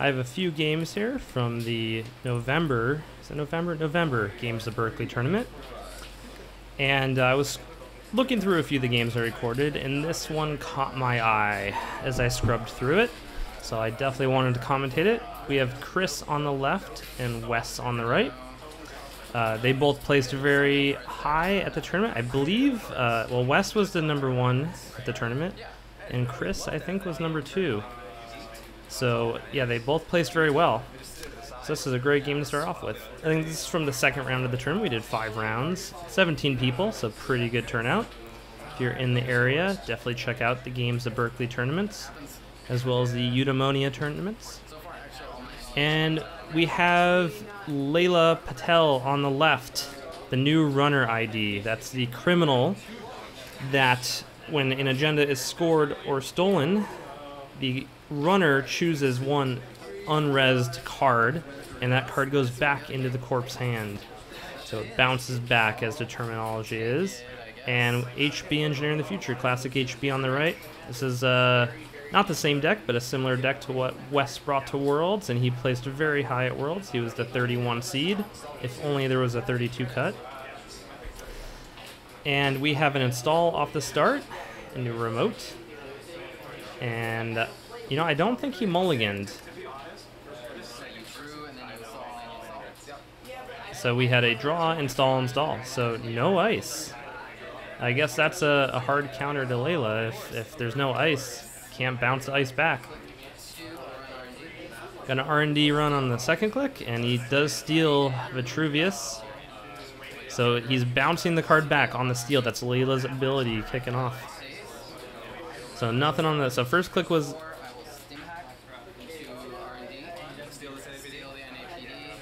I have a few games here from the November Games of Berkeley tournament. And I was looking through a few of the games I recorded, and this one caught my eye as I scrubbed through it. So I definitely wanted to commentate it. We have Chris on the left and Wes on the right. They both placed very high at the tournament. I believe, well, Wes was the #1 at the tournament, and Chris, I think, was #2. So, yeah, they both placed very well. So this is a great game to start off with. I think this is from the second round of the tournament. We did 5 rounds, 17 people, so pretty good turnout. If you're in the area, definitely check out the Games of Berkeley tournaments, as well as the Eudaimonia tournaments. And we have Leela Patel on the left, the new runner ID. That's the criminal that when an agenda is scored or stolen, the runner chooses one unresed card, and that card goes back into the Corp's hand. So it bounces back, as the terminology is. And HB Engineer in the Future, classic HB on the right. This is not the same deck, but a similar deck to what Wes brought to Worlds, and he placed very high at Worlds. He was the 31 seed, if only there was a 32 cut. And we have an install off the start, a new remote. And, you know, I don't think he mulliganed. So we had a draw, install, install. So no ice. I guess that's a hard counter to Leela. If there's no ice, can't bounce the ice back. Got an R&D run on the second click, and he does steal Vitruvius. So he's bouncing the card back on the steal. That's Leela's ability kicking off. So nothing on the... So first click was...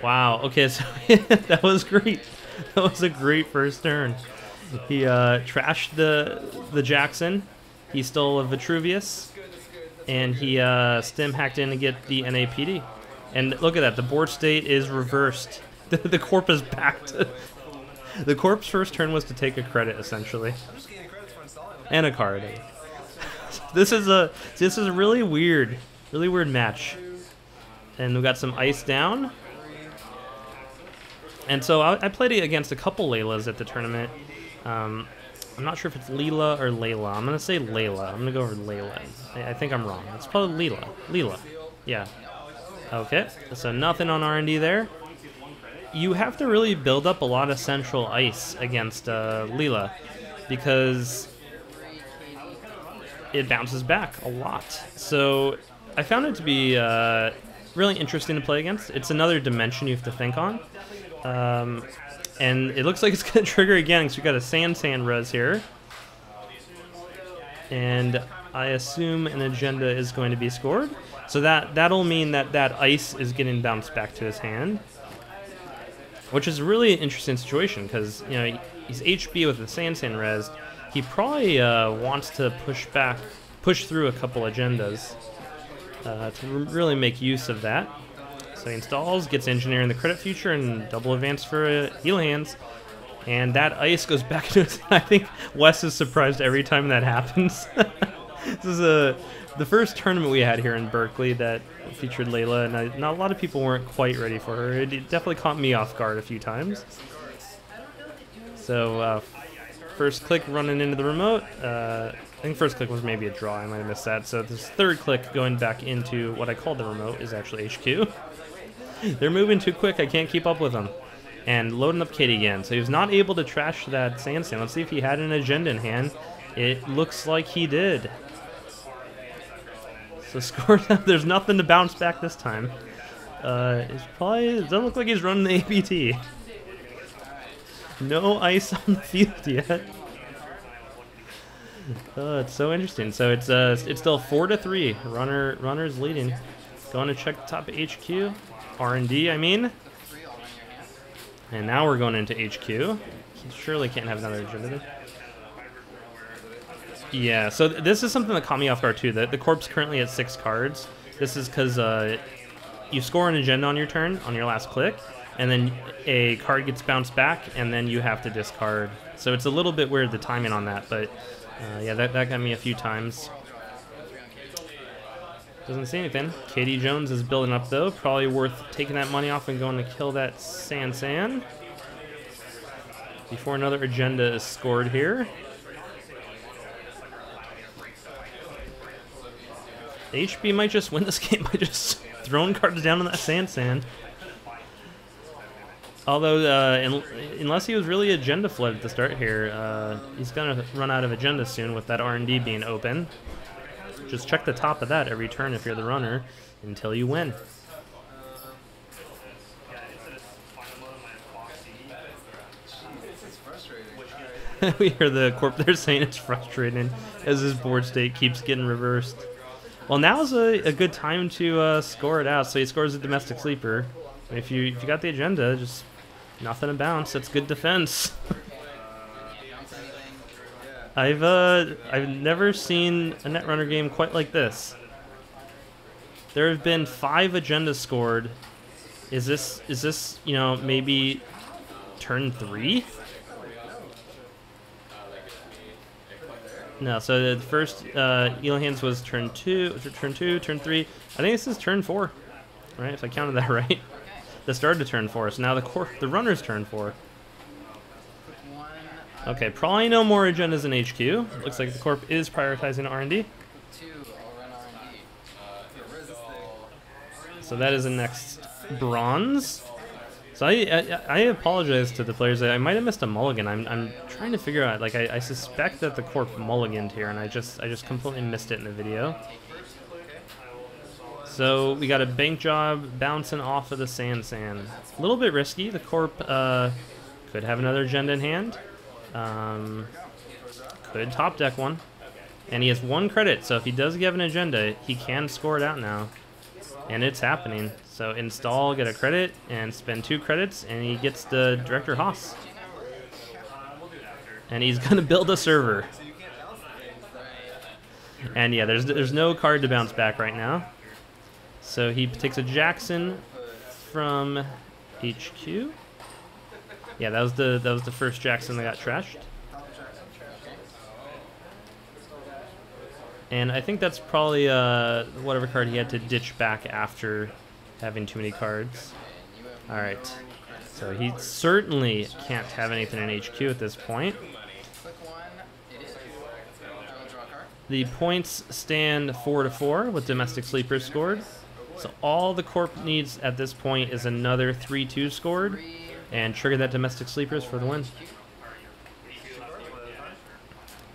Wow, okay, so that was great. That was a great first turn. He trashed the Jackson. He stole a Vitruvius. And he stem hacked in to get the NAPD. And look at that, the board state is reversed. The Corp is back to... The Corp's first turn was to take a credit, essentially. And a card. This is a really weird match. And we got some ice down. And so I played it against a couple Leelas at the tournament. I'm not sure if it's Leela or Leela. I'm going to say Leela. I'm going to go over Leela. I think I'm wrong. It's probably Leela. Leela. Yeah. Okay. So nothing on R&D there. You have to really build up a lot of central ice against Leela, because it bounces back a lot. So I found it to be really interesting to play against. It's another dimension you have to think on. And it looks like it's going to trigger again, because we've got a SanSan res here. And I assume an agenda is going to be scored. So that'll mean that ice is getting bounced back to his hand. Which is a really interesting situation, because, you know, he's HB with the SanSan res. He probably wants to push through a couple agendas to really make use of that. So he installs, gets Engineer in the credit future, and double advance for heal hands. And that ice goes back into his... I think Wes is surprised every time that happens. This is the first tournament we had here in Berkeley that featured Leela, and not a lot of people weren't quite ready for her. It definitely caught me off guard a few times. So first click running into the remote. I think first click was maybe a draw. I might have missed that. So this third click going back into what I called the remote is actually HQ. They're moving too quick. I can't keep up with them. And loading up Kitty again. So he was not able to trash that SanSan. Let's see if he had an agenda in hand. It looks like he did. So score. There's nothing to bounce back this time. It doesn't look like he's running the APT. No ice on the field yet. It's so interesting. So it's still 4-3. Runner's leading. Going to check the top of HQ. R&D, I mean. And now we're going into HQ. He surely can't have another agenda. Yeah, so this is something that caught me off guard too. The Corp's currently at 6 cards. This is because you score an agenda on your turn, on your last click, and then a card gets bounced back, and then you have to discard. So it's a little bit weird, the timing on that, but yeah, that got me a few times. Doesn't see anything. KD Jones is building up though. Probably worth taking that money off and going to kill that SanSan before another agenda is scored here. HB might just win this game by just throwing cards down on that SanSan. Although, unless he was really agenda flood at the start here, he's gonna run out of agenda soon with that R&D being open. Just check the top of that every turn if you're the runner until you win. We hear the Corp there saying it's frustrating as his board state keeps getting reversed. Well, now's a good time to score it out. So he scores a domestic sleeper. If you got the agenda, just nothing to bounce. That's good defense. I've never seen a Netrunner game quite like this. There have been 5 agendas scored. Is this you know, maybe turn 3? No, so the first Elahans was turn 2, turn 3. I think this is turn 4, right? If I counted that right. The start to turn 4, so now the runner's turn 4. Okay, probably no more agendas in HQ. Looks like the Corp is prioritizing R&D. So that is the next bronze. So I apologize to the players. I might have missed a mulligan. I'm trying to figure out. Like I suspect that the Corp mulliganed here, and I just completely missed it in the video. So we got a bank job bouncing off of the SanSan. A little bit risky. The Corp could have another agenda in hand. Could top deck one. And he has 1 credit, so if he does give an agenda, he can score it out now. And it's happening. So install, get a credit, and spend 2 credits, and he gets the Director Haas. And he's gonna build a server. And yeah, there's no card to bounce back right now. So he takes a Jackson from HQ. Yeah, that was the first Jackson that got trashed. And I think that's probably whatever card he had to ditch back after having too many cards. Alright. So he certainly can't have anything in HQ at this point. The points stand 4-4 with domestic sleepers scored. So all the Corp needs at this point is another 3-2 scored and trigger that domestic sleepers for the win.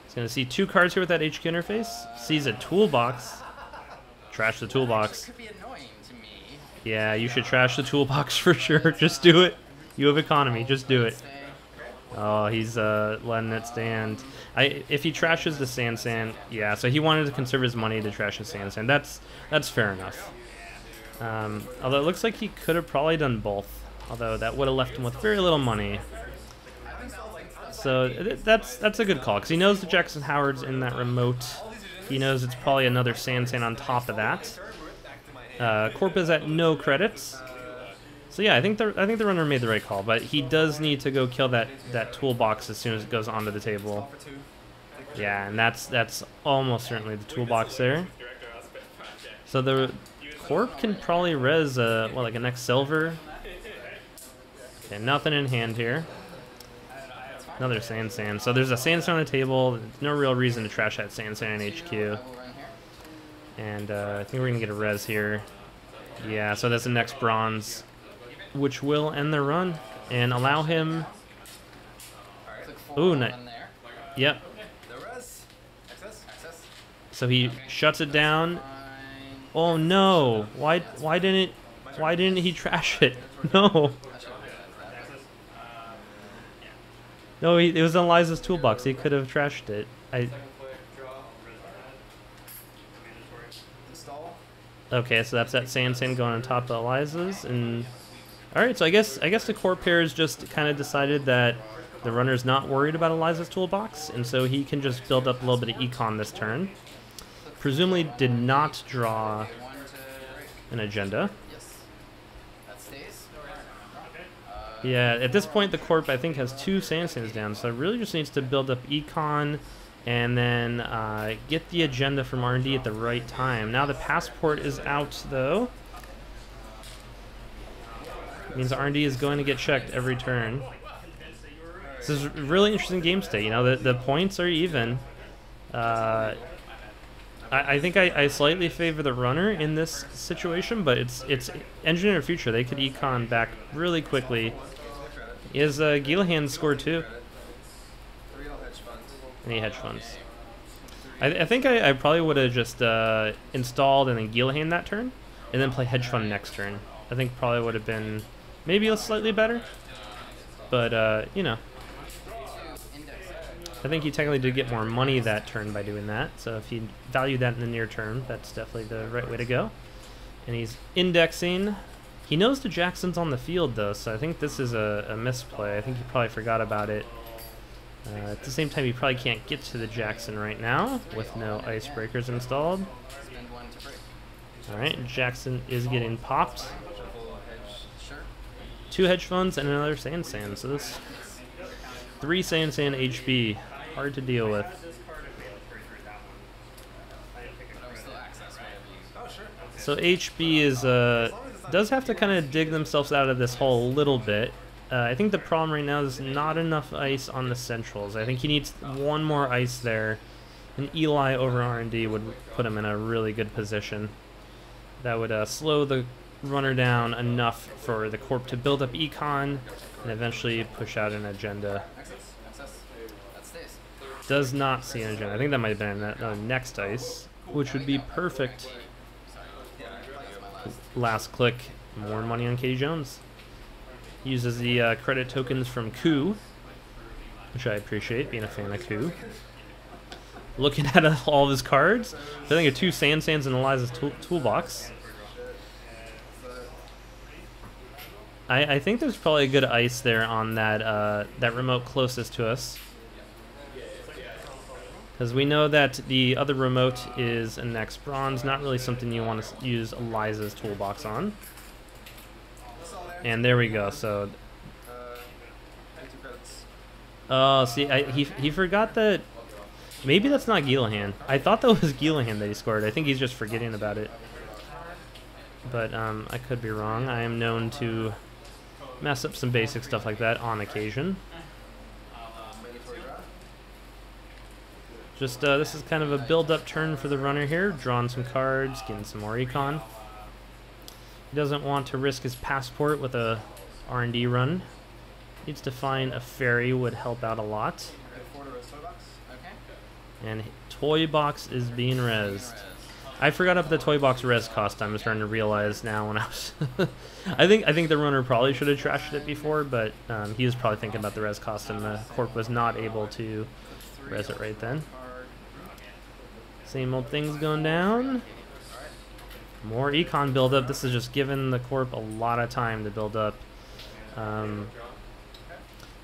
He's going to see 2 cards here with that HQ interface. Sees a toolbox. Trash the toolbox. Yeah, you should trash the toolbox for sure. Just do it. You have economy. Just do it. Oh, he's letting it stand. If he trashes the SanSan, yeah. So he wanted to conserve his money to trash the SanSan. That's fair enough. Although it looks like he could have probably done both. Although that would have left him with very little money. So that's a good call because he knows the Jackson Howard's in that remote. He knows it's probably another SanSan on top of that. Corp is at no credits. So yeah, I think the runner made the right call, but he does need to go kill that toolbox as soon as it goes onto the table. Yeah, and that's almost certainly the toolbox there. So the Corp can probably res like a next silver. Okay, nothing in hand here. Another SanSan. So there's a SanSan on the table. There's no real reason to trash that SanSan in HQ. And I think we're gonna get a res here. Yeah, so that's the next bronze, which will end the run and allow him. Ooh, nice. Yep. So he shuts it down. Oh no! Why didn't he trash it? No. No, it was on Liza's toolbox. He could have trashed it. Okay, so that's that SanSan going on top of Eliza's, and all right. So I guess the Corp pairs just kind of decided that the runner's not worried about Eliza's toolbox, and so he can just build up a little bit of econ this turn. Presumably did not draw an agenda. Yeah, at this point the Corp I think has 2 SanSans down, so it really just needs to build up econ and then get the agenda from R&D at the right time. Now the passport is out, though. It means R&D is going to get checked every turn. This is a really interesting game state. You know, the points are even. I think I slightly favor the runner in this situation, but it's Engineer Future. They could econ back really quickly. Is Gilahan score 2? Any hedge funds? I think I probably would have just installed and then Gilahan that turn, and then play hedge fund next turn. I think probably would have been maybe slightly better, but you know. I think he technically did get more money that turn by doing that, so if he valued that in the near term, that's definitely the right way to go. And he's indexing. He knows the Jackson's on the field, though, so I think this is a misplay. I think he probably forgot about it. At the same time, he probably can't get to the Jackson right now with no icebreakers installed. Alright, Jackson is getting popped. 2 hedge funds and another SanSan, so this 3 SanSan HB. Hard to deal with. So HB is does have to kind of dig themselves out of this hole a little bit. I think the problem right now is not enough ice on the centrals. I think he needs 1 more ice there, and Eli over R&D would put him in a really good position. That would slow the runner down enough for the Corp to build up econ and eventually push out an agenda. Does not see an agenda. I think that might have been that next ice, which would be perfect. Last click, more money on Katie Jones. Uses the credit tokens from Coup, which I appreciate, being a fan of Coup. Looking at all of his cards, I think of 2 SanSans in Eliza's toolbox. I think there's probably a good ice there on that that remote closest to us. Because we know that the other remote is a next bronze, not really something you want to use Eliza's toolbox on. And there we go. So, oh, see, he forgot that. Maybe that's not Gilahan. I thought that was Gilahan that he scored. I think he's just forgetting about it. But I could be wrong. I am known to mess up some basic stuff like that on occasion. Just this is kind of a build-up turn for the runner here. Drawing some cards, getting some more econ. He doesn't want to risk his passport with a R&D run. Needs to find a ferry, would help out a lot. And Toy Box is being rezzed. I forgot about the Toy Box res cost. I'm starting to realize now when I was... I think the runner probably should have trashed it before, but he was probably thinking about the res cost, and the Corp was not able to res it right then. Same old things going down. More econ buildup. This is just giving the Corp a lot of time to build up.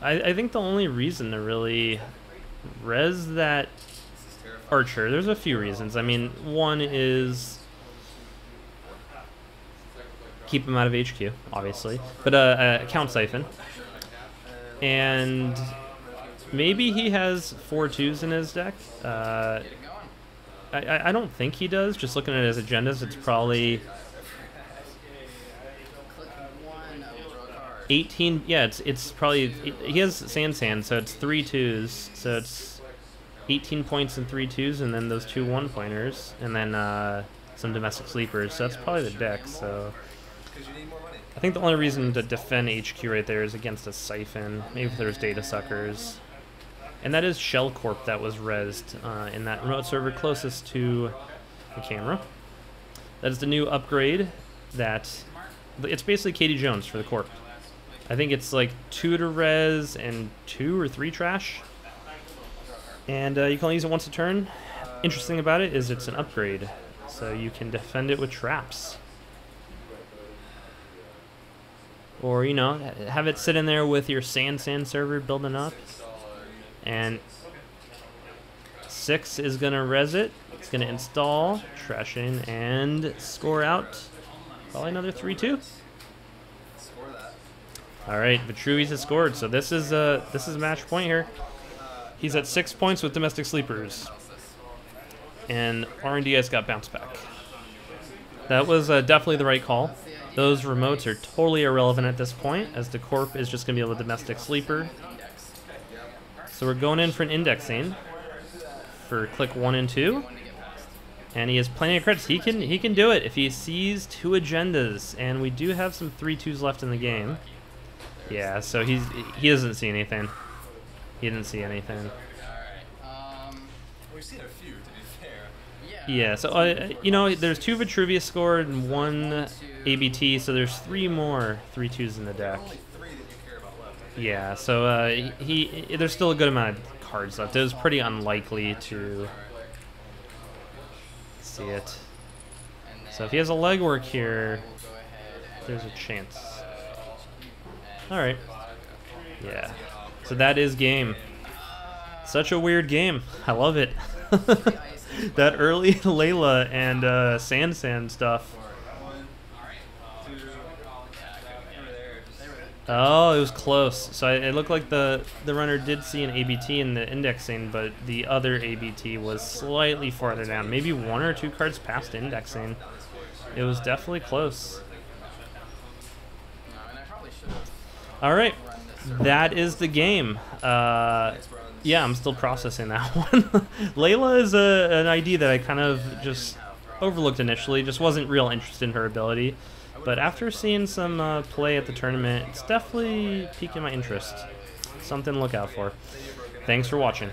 I think the only reason to really res that Archer, there's a few reasons. I mean, one is keep him out of HQ, obviously, but count Siphon. And maybe he has 4 2s in his deck. I don't think he does. Just looking at his agendas, it's probably 18. Yeah, it's probably he has SanSan, so it's 3 2s. So it's 18 points and 3 2s, and then those 2 1-pointers, and then some domestic sleepers. So that's probably the deck. So I think the only reason to defend HQ right there is against a Siphon. Maybe if there's data suckers. And that is Shell Corp that was rezzed in that remote server closest to the camera. That is the new upgrade that... It's basically Katie Jones for the Corp. I think it's like 2 to res and 2 or 3 trash. And you can only use it once a turn. Interesting about it is it's an upgrade, so you can defend it with traps. Or, you know, have it sit in there with your SanSan server building up. And 6 is going to res it. It's going to install, trash in, and score out. Probably another 3-2. All right, Vitruvi's has scored, so this is match point here. He's at 6 points with domestic sleepers. And R&DS got bounced back. That was definitely the right call. Those remotes are totally irrelevant at this point, as the Corp is just going to be able to domestic sleeper. So we're going in for an indexing for click 1 and 2. And he has plenty of credits. He can do it if he sees 2 agendas. And we do have some 3-2s left in the game. Yeah, so he doesn't see anything. He didn't see anything. We've seen a few, to be fair. Yeah, so you know, there's 2 Vitruvius scored and 1 ABT, so there's 3 more 3-2s in the deck. Only 3 that you care about left. Yeah, so there's still a good amount of cards left. It was pretty unlikely to see it. So if he has a legwork here, there's a chance. Alright. Yeah. So that is game. Such a weird game. I love it. That early Leela and SanSan stuff. Oh, it was close. So it looked like the runner did see an ABT in the indexing, but the other ABT was slightly farther down. Maybe 1 or 2 cards past indexing. It was definitely close. All right, that is the game. Yeah, I'm still processing that one. Leela is an ID that I kind of just overlooked initially. Just wasn't real interested in her ability. But after seeing some play at the tournament, it's definitely piquing my interest. Something to look out for. Thanks for watching.